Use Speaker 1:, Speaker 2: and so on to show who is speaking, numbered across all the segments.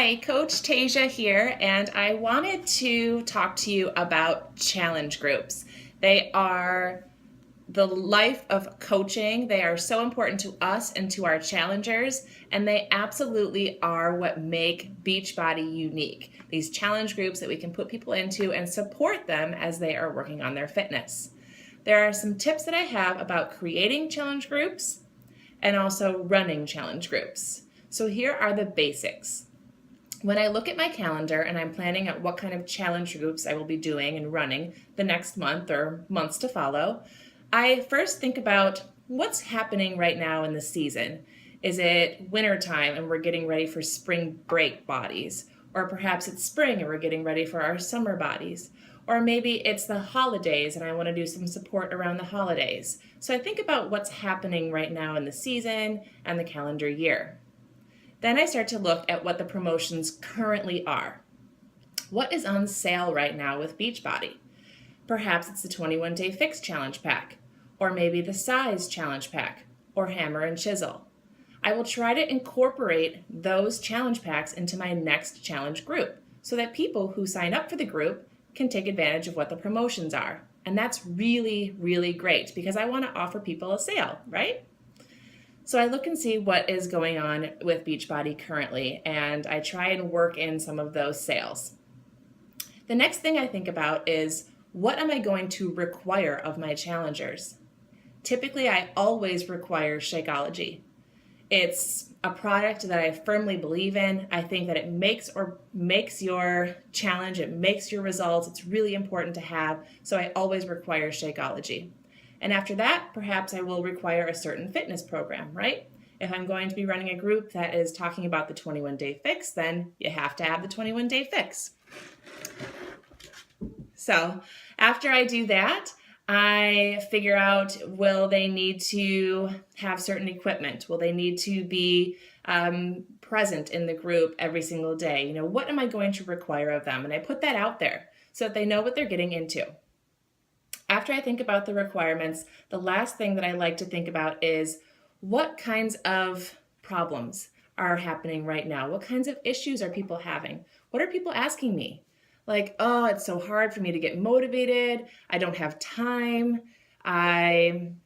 Speaker 1: Hi, Coach Tasia here, and I wanted to talk to you about challenge groups. They are the life of coaching. They are so important to us and to our challengers, and they absolutely are what make Beachbody unique. These challenge groups that we can put people into and support them as they are working on their fitness. There are some tips that I have about creating challenge groups and also running challenge groups. So here are the basics. When I look at my calendar and I'm planning out what kind of challenge groups I will be doing and running the next month or months to follow, I first think about what's happening right now in the season. Is it wintertime and we're getting ready for spring break bodies? Or perhaps it's spring and we're getting ready for our summer bodies. Or maybe it's the holidays and I want to do some support around the holidays. So I think about what's happening right now in the season and the calendar year. Then I start to look at what the promotions currently are. What is on sale right now with Beachbody? Perhaps it's the 21-Day Fix Challenge Pack, or maybe the Size Challenge Pack, or Hammer and Chisel. I will try to incorporate those challenge packs into my next challenge group so that people who sign up for the group can take advantage of what the promotions are. And that's really, really great because I want to offer people a sale, right? So I look and see what is going on with Beachbody currently, and I try and work in some of those sales. The next thing I think about is, what am I going to require of my challengers? Typically, I always require Shakeology. It's a product that I firmly believe in. I think that it makes your challenge, it makes your results. It's really important to have, so I always require Shakeology. And after that, perhaps I will require a certain fitness program, right? If I'm going to be running a group that is talking about the 21-Day Fix, then you have to have the 21-Day Fix. So after I do that, I figure out, will they need to have certain equipment? Will they need to be present in the group every single day? What am I going to require of them? And I put that out there so that they know what they're getting into. After I think about the requirements, the last thing that I like to think about is, what kinds of problems are happening right now? What kinds of issues are people having? What are people asking me? Like, oh, it's so hard for me to get motivated. I don't have time. I'm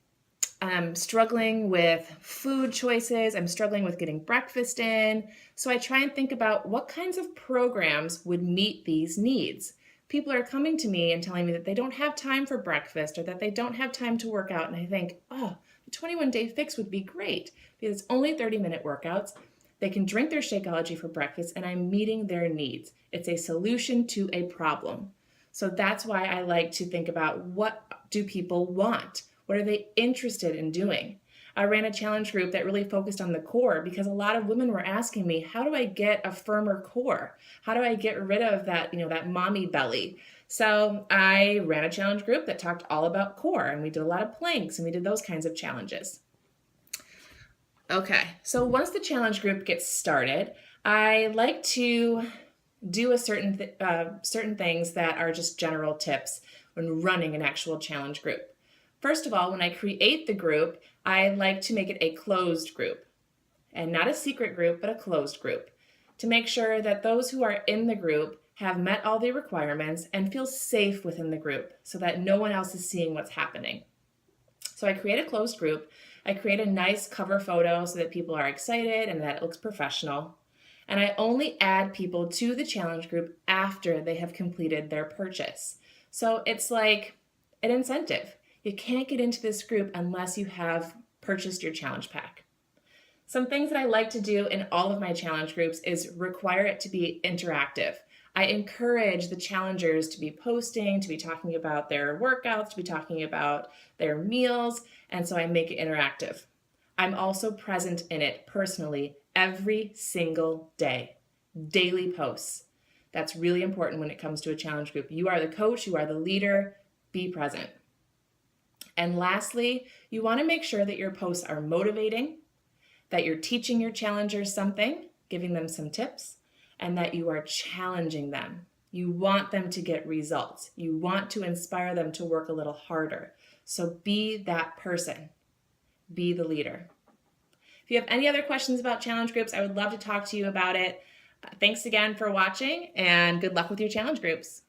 Speaker 1: struggling with food choices. I'm struggling with getting breakfast in. So I try and think about what kinds of programs would meet these needs. People are coming to me and telling me that they don't have time for breakfast or that they don't have time to work out. And I think, oh, the 21-Day Fix would be great because it's only 30-minute workouts. They can drink their Shakeology for breakfast and I'm meeting their needs. It's a solution to a problem. So that's why I like to think about, what do people want? What are they interested in doing? I ran a challenge group that really focused on the core because a lot of women were asking me, how do I get a firmer core? How do I get rid of that, that mommy belly? So I ran a challenge group that talked all about core, and we did a lot of planks and we did those kinds of challenges. Okay, so once the challenge group gets started, I like to do certain things that are just general tips when running an actual challenge group. First of all, when I create the group, I like to make it a closed group, and not a secret group, but a closed group, to make sure that those who are in the group have met all the requirements and feel safe within the group so that no one else is seeing what's happening. So I create a closed group. I create a nice cover photo so that people are excited and that it looks professional. And I only add people to the challenge group after they have completed their purchase. So it's like an incentive. You can't get into this group unless you have purchased your challenge pack. Some things that I like to do in all of my challenge groups is require it to be interactive. I encourage the challengers to be posting, to be talking about their workouts, to be talking about their meals, and so I make it interactive. I'm also present in it personally every single day. Daily posts. That's really important when it comes to a challenge group. You are the coach, you are the leader, be present. And lastly, you want to make sure that your posts are motivating, that you're teaching your challengers something, giving them some tips, and that you are challenging them. You want them to get results. You want to inspire them to work a little harder. So be that person. Be the leader. If you have any other questions about challenge groups, I would love to talk to you about it. Thanks again for watching, and good luck with your challenge groups.